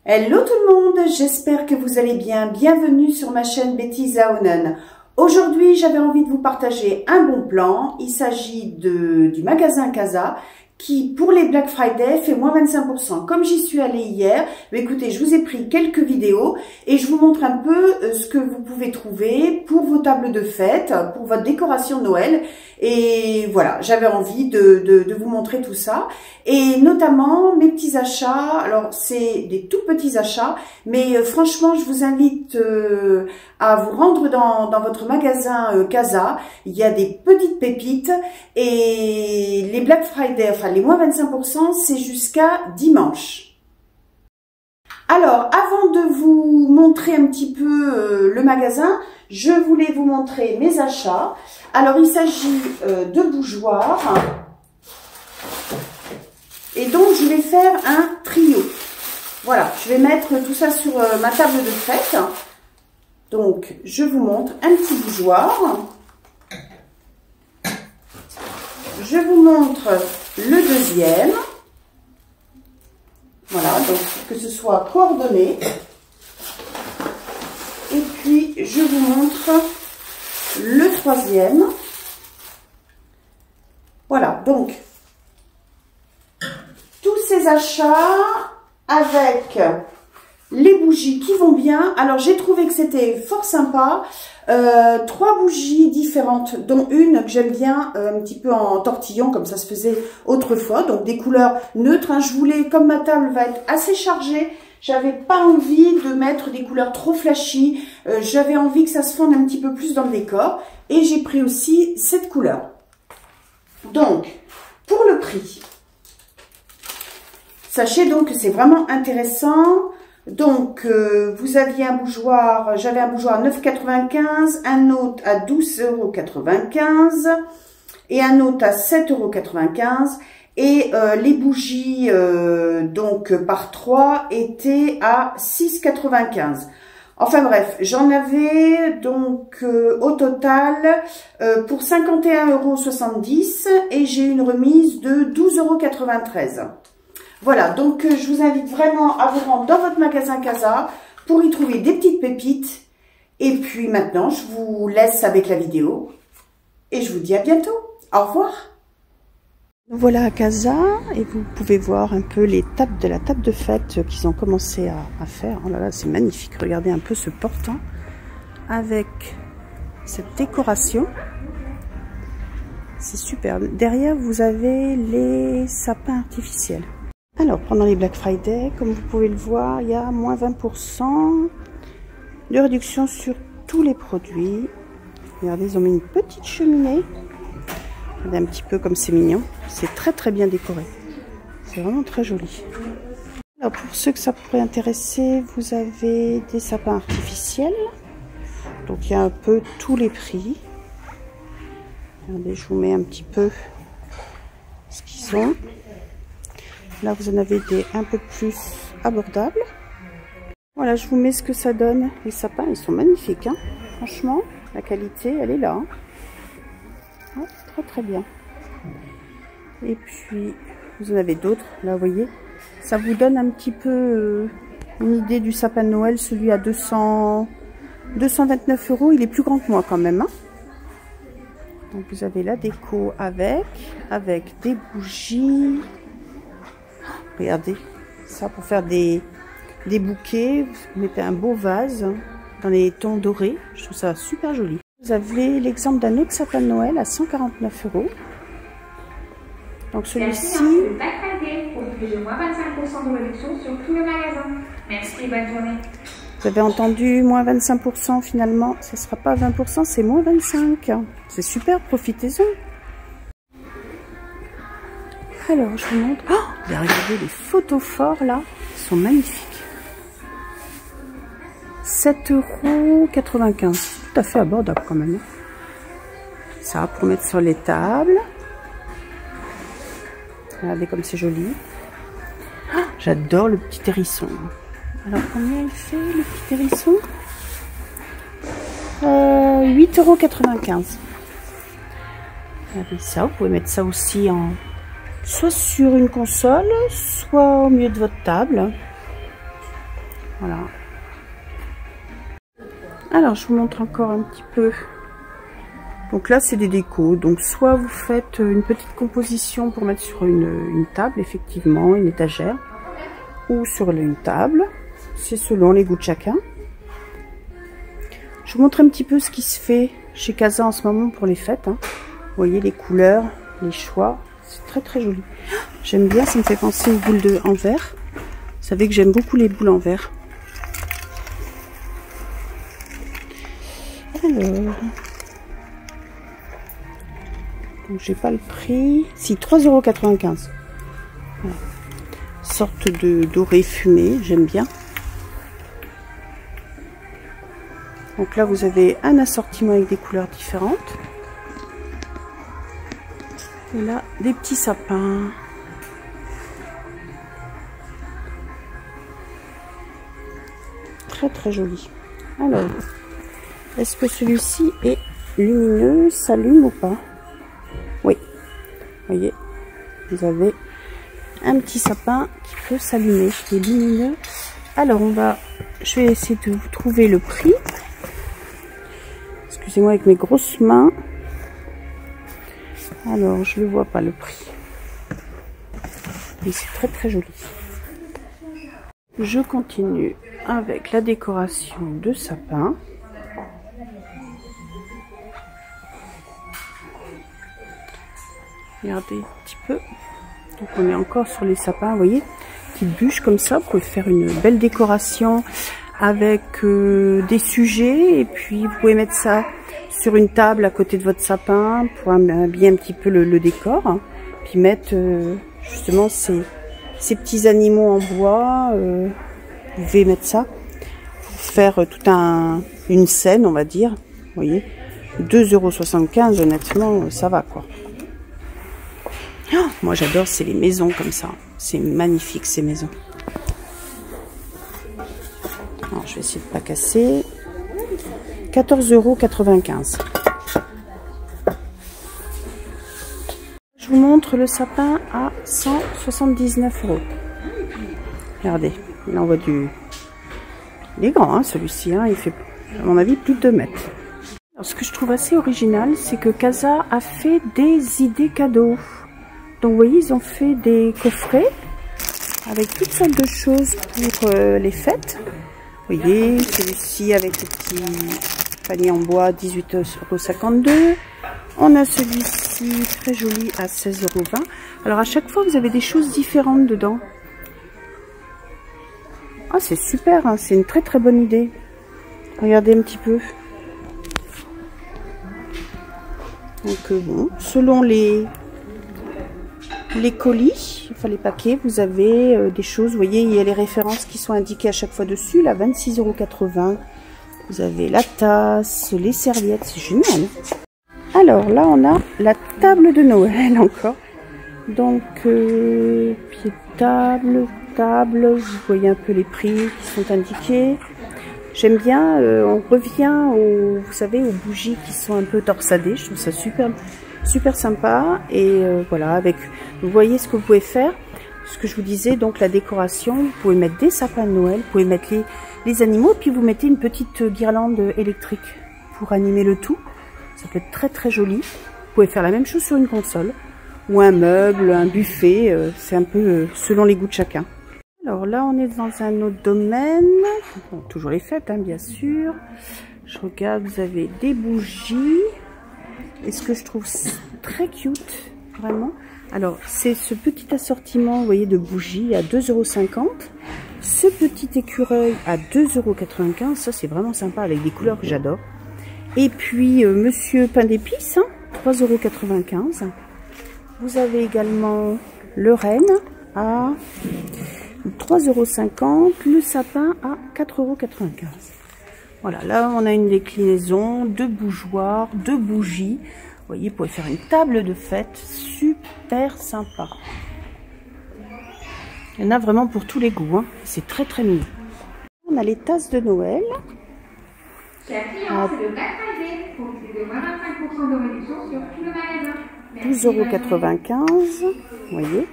Hello tout le monde, j'espère que vous allez bien. Bienvenue sur ma chaîne Betty Zaonen. Aujourd'hui, j'avais envie de vous partager un bon plan. Il s'agit du magasin Casa qui, pour les Black Friday, fait moins 25%. Comme j'y suis allée hier, écoutez, je vous ai pris quelques vidéos et je vous montre un peu ce que vous pouvez trouver pour vos tables de fête, pour votre décoration Noël. Et voilà, j'avais envie de vous montrer tout ça. Et notamment mes petits achats. Alors, c'est des tout petits achats, mais franchement, je vous invite à vous rendre dans votre magasin Casa. Il y a des petites pépites et les Black Friday, enfin les moins 25%, c'est jusqu'à dimanche. Alors, avant de vous montrer un petit peu le magasin, je voulais vous montrer mes achats. Alors, il s'agit de bougeoirs. Et donc, je vais faire un trio. Voilà, je vais mettre tout ça sur ma table de fête. Donc, je vous montre un petit bougeoir. Je vous montre le deuxième. Voilà, donc que ce soit coordonné. Et puis, je vous montre le troisième. Voilà, donc, tous ces achats avec les bougies qui vont bien. Alors, j'ai trouvé que c'était fort sympa. 3 bougies différentes, dont une que j'aime bien, un petit peu en tortillon, comme ça se faisait autrefois. Donc, des couleurs neutres. Hein. Je voulais, comme ma table va être assez chargée, j'avais pas envie de mettre des couleurs trop flashy. J'avais envie que ça se fonde un petit peu plus dans le décor. Et j'ai pris aussi cette couleur. Donc, pour le prix, sachez donc que c'est vraiment intéressant. Donc, vous aviez un bougeoir, j'avais un bougeoir à 9,95 €, un autre à 12,95 € et un autre à 7,95 € et les bougies donc par 3 étaient à 6,95 €. Enfin bref, j'en avais donc au total pour 51,70 € et j'ai une remise de 12,93 €. Voilà, donc je vous invite vraiment à vous rendre dans votre magasin Casa pour y trouver des petites pépites. Et puis maintenant, je vous laisse avec la vidéo et je vous dis à bientôt. Au revoir. Voilà à Casa et vous pouvez voir un peu les tables de la table de fête qu'ils ont commencé à faire. Oh là là, c'est magnifique. Regardez un peu ce portant avec cette décoration. C'est super. Derrière, vous avez les sapins artificiels. Alors, pendant les Black Friday, comme vous pouvez le voir, il y a moins 20% de réduction sur tous les produits. Regardez, ils ont mis une petite cheminée. Regardez un petit peu comme c'est mignon. C'est très très bien décoré. C'est vraiment très joli. Alors, pour ceux que ça pourrait intéresser, vous avez des sapins artificiels. Donc, il y a un peu tous les prix. Regardez, je vous mets un petit peu ce qu'ils ont. Là, vous en avez des un peu plus abordables. Voilà, je vous mets ce que ça donne. Les sapins, ils sont magnifiques. Hein. Franchement, la qualité, elle est là. Hein. Ouais, très très bien. Et puis, vous en avez d'autres. Là, vous voyez, ça vous donne un petit peu une idée du sapin de Noël. Celui à 229 €. Il est plus grand que moi quand même. Hein. Donc, vous avez la déco avec des bougies. Regardez, ça pour faire des bouquets, vous mettez un beau vase dans les tons dorés, je trouve ça super joli. Vous avez l'exemple d'un autre sapin de Noël à 149 €. Donc celui-ci... moins 25% de réduction sur tout le magasin. Merci, bonne journée. Vous avez entendu, moins 25% finalement, ce ne sera pas 20%, c'est moins 25%. C'est super, profitez-en. Alors, je vous montre. Oh, regardez les photos forts là, ils sont magnifiques. 7,95 €. Tout à fait abordable quand même. Ça, pour mettre sur les tables. Regardez comme c'est joli. Oh, j'adore le petit hérisson. Alors, combien il fait le petit hérisson 8,95 €. Regardez ça, vous pouvez mettre ça aussi en... soit sur une console, soit au milieu de votre table. Voilà. Alors, je vous montre encore un petit peu. Donc là, c'est des décos. Donc, soit vous faites une petite composition pour mettre sur une table, effectivement, une étagère, ou sur une table. C'est selon les goûts de chacun. Je vous montre un petit peu ce qui se fait chez Casa en ce moment pour les fêtes. Hein. Vous voyez les couleurs, les choix. C'est très très joli. J'aime bien, ça me fait penser aux boules en verre. Vous savez que j'aime beaucoup les boules en verre. Alors, donc j'ai pas le prix. Si, 3,95 €. Voilà. Sorte de doré fumé, j'aime bien. Donc là, vous avez un assortiment avec des couleurs différentes. Et là, des petits sapins. Très très joli. Alors, est-ce que celui-ci est lumineux, s'allume ou pas? Oui. Vous voyez, vous avez un petit sapin qui peut s'allumer, qui est lumineux. Alors, je vais essayer de vous trouver le prix. Excusez-moi avec mes grosses mains. Alors, je ne vois pas le prix. Mais c'est très très joli. Je continue avec la décoration de sapin. Regardez un petit peu. Donc on est encore sur les sapins, vous voyez, petites bûches comme ça. Vous pouvez faire une belle décoration avec des sujets. Et puis vous pouvez mettre ça sur une table à côté de votre sapin pour habiller un petit peu le décor. Puis mettre justement ces petits animaux en bois. Vous pouvez mettre ça pour faire toute une scène, on va dire. Vous voyez, 2,75 €, honnêtement, ça va quoi. Oh, moi j'adore, c'est les maisons comme ça. C'est magnifique ces maisons. Alors je vais essayer de ne pas casser. 14,95 €. Je vous montre le sapin à 179 €. Regardez, là on voit il est grand hein, celui-ci, hein, il fait à mon avis plus de 2 mètres. Alors, ce que je trouve assez original, c'est que Casa a fait des idées cadeaux. Donc vous voyez, ils ont fait des coffrets avec toutes sortes de choses pour les fêtes. Vous voyez, celui-ci avec le petit panier en bois, 18,52 €. On a celui-ci très joli à 16,20 €. Alors à chaque fois, vous avez des choses différentes dedans. Ah, c'est super, hein, c'est une très très bonne idée. Regardez un petit peu. Donc bon, selon les colis, enfin les paquets, vous avez des choses, vous voyez, il y a les références qui sont indiquées à chaque fois dessus, là, 26,80 €. Vous avez la tasse, les serviettes, c'est génial. Alors là, on a la table de Noël encore. Donc, pied de table, vous voyez un peu les prix qui sont indiqués. J'aime bien, on revient vous savez, aux bougies qui sont un peu torsadées, je trouve ça super sympa. Et voilà, vous voyez ce que vous pouvez faire, ce que je vous disais, donc la décoration, vous pouvez mettre des sapins de Noël, vous pouvez mettre les animaux, puis vous mettez une petite guirlande électrique pour animer le tout. Ça peut être très très joli. Vous pouvez faire la même chose sur une console, ou un meuble, un buffet, c'est un peu selon les goûts de chacun. Alors là, on est dans un autre domaine, bon, toujours les fêtes, hein, bien sûr. Je regarde, vous avez des bougies. Et ce que je trouve très cute, vraiment. Alors, c'est ce petit assortiment, vous voyez, de bougies à 2,50 €. Ce petit écureuil à 2,95 €. Ça, c'est vraiment sympa, avec des couleurs que j'adore. Et puis, Monsieur Pain d'épices, hein, 3,95 €. Vous avez également le renne à 3,50 €, le sapin à 4,95 €. Voilà, là on a une déclinaison de bougeoirs, de bougies. Vous voyez, vous pouvez faire une table de fête super sympa. Il y en a vraiment pour tous les goûts, hein. C'est très très mignon. On a les tasses de Noël. À 12,95 €. Vous voyez,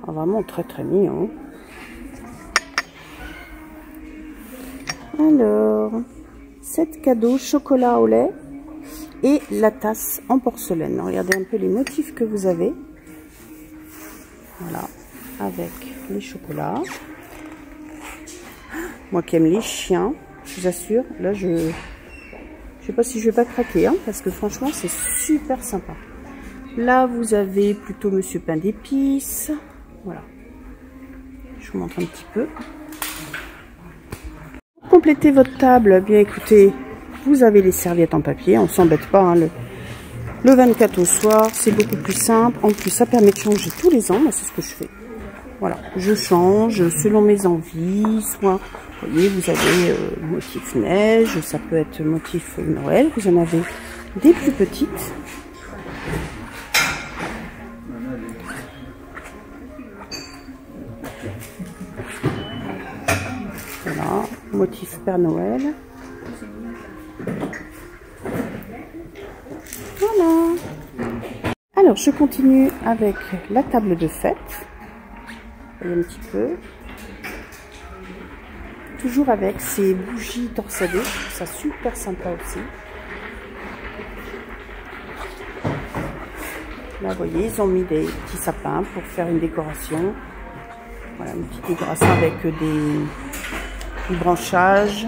vraiment très très mignon. Alors, 7 cadeaux, chocolat au lait et la tasse en porcelaine. Regardez un peu les motifs que vous avez. Voilà, avec les chocolats. Moi qui aime les chiens, je vous assure, là je sais pas si je vais pas craquer, hein, parce que franchement c'est super sympa. Là vous avez plutôt Monsieur Pain d'épices. Voilà. Je vous montre un petit peu. Pour compléter votre table, bien écoutez, vous avez les serviettes en papier. On s'embête pas, hein, le 24 au soir, c'est beaucoup plus simple. En plus, ça permet de changer tous les ans. Moi, c'est ce que je fais. Voilà, je change selon mes envies. Soit, vous voyez, vous avez motif neige, ça peut être motif Noël. Vous en avez des plus petites. Voilà, motif Père Noël. Voilà. Alors, je continue avec la table de fête. Voyez un petit peu. Toujours avec ces bougies torsadées. Ça super sympa aussi. Là, vous voyez, ils ont mis des petits sapins pour faire une décoration. Voilà, une petite décoration avec du branchage.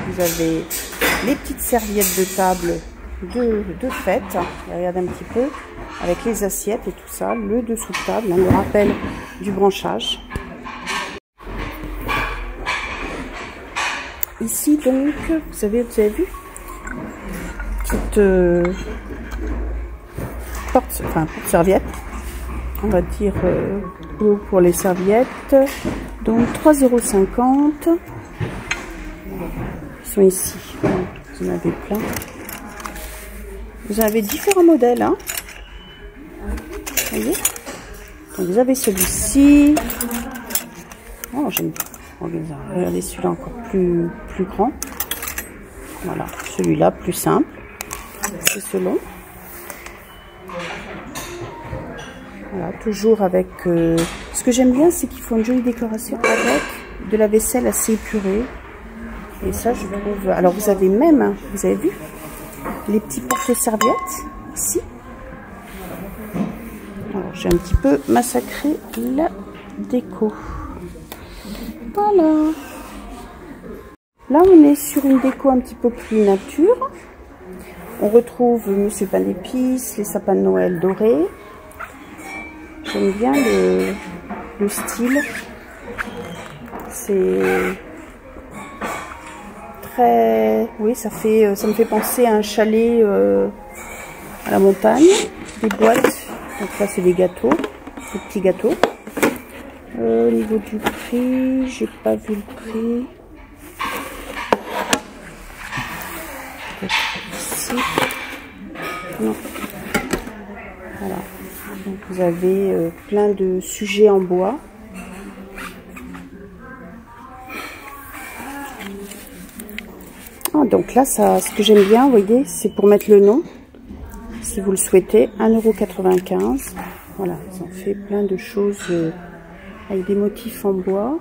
Vous avez les petites serviettes de table de fête. Regardez un petit peu avec les assiettes et tout ça, le dessous de table, hein, le rappel du branchage. Ici donc, vous avez vu, petite porte-serviette, on va dire pour les serviettes, donc 3,50 €. Ils sont ici, vous en avez plein. Vous avez différents modèles, hein. Vous voyez, donc vous avez celui-ci. Oh, j'aime bien. Regardez celui-là encore plus grand. Voilà, celui-là plus simple. C'est selon. Voilà, toujours avec. Ce que j'aime bien, c'est qu'ils font une jolie décoration avec de la vaisselle assez épurée. Et ça, je trouve. Alors, vous avez même, hein, vous avez vu, les petits porte-serviettes ici. Alors, j'ai un petit peu massacré la déco. Voilà. Là, on est sur une déco un petit peu plus nature. On retrouve Monsieur Pain d'épices, les sapins de Noël dorés. J'aime bien le style. C'est très... Oui, ça me fait penser à un chalet à la montagne. Des boîtes. Donc là, c'est des gâteaux, des petits gâteaux. Au niveau du prix, j'ai pas vu le prix. Ici. Non. Voilà. Donc vous avez plein de sujets en bois. Ah, donc là, ça, ce que j'aime bien, vous voyez, c'est pour mettre le nom. Si vous le souhaitez, 1,95 €. Voilà, ils ont fait plein de choses avec des motifs en bois.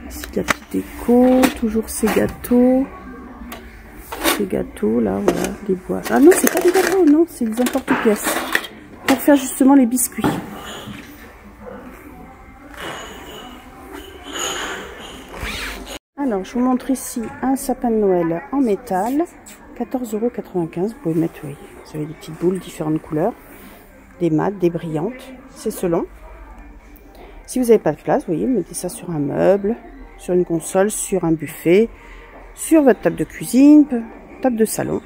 Ici, la petite déco, toujours ces gâteaux. Ces gâteaux, là, voilà, des bois. Ah non, c'est pas des gâteaux, non, c'est des emporte-pièces. Pour faire justement les biscuits. Alors, je vous montre ici un sapin de Noël en métal, 14,95 €. Vous pouvez mettre, oui, vous avez des petites boules, différentes couleurs, des mates, des brillantes, c'est selon. Si vous n'avez pas de place, vous voyez, mettez ça sur un meuble, sur une console, sur un buffet, sur votre table de cuisine, table de salon.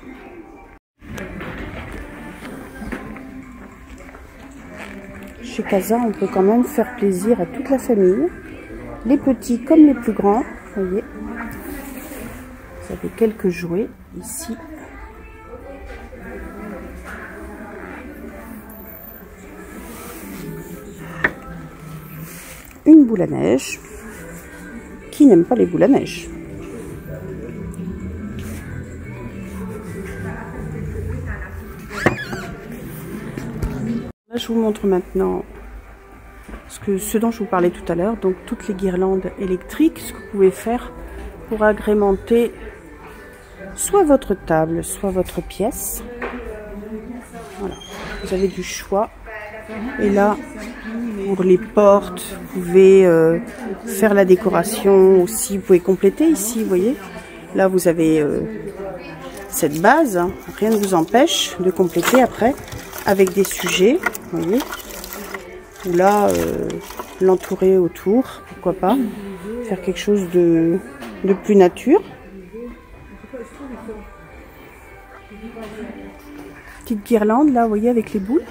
Chez Casa, on peut quand même faire plaisir à toute la famille, les petits comme les plus grands. Vous voyez, vous avez quelques jouets ici. Une boule à neige. Qui n'aime pas les boules à neige? Là, je vous montre maintenant ce dont je vous parlais tout à l'heure, donc toutes les guirlandes électriques, ce que vous pouvez faire pour agrémenter soit votre table, soit votre pièce. Voilà, vous avez du choix. Et là, pour les portes, vous pouvez faire la décoration aussi. Vous pouvez compléter ici, vous voyez. Là, vous avez cette base. Hein. Rien ne vous empêche de compléter après avec des sujets, vous voyez. Ou là, l'entourer autour, pourquoi pas. Faire quelque chose de plus nature. Petite guirlande, là, vous voyez, avec les boules.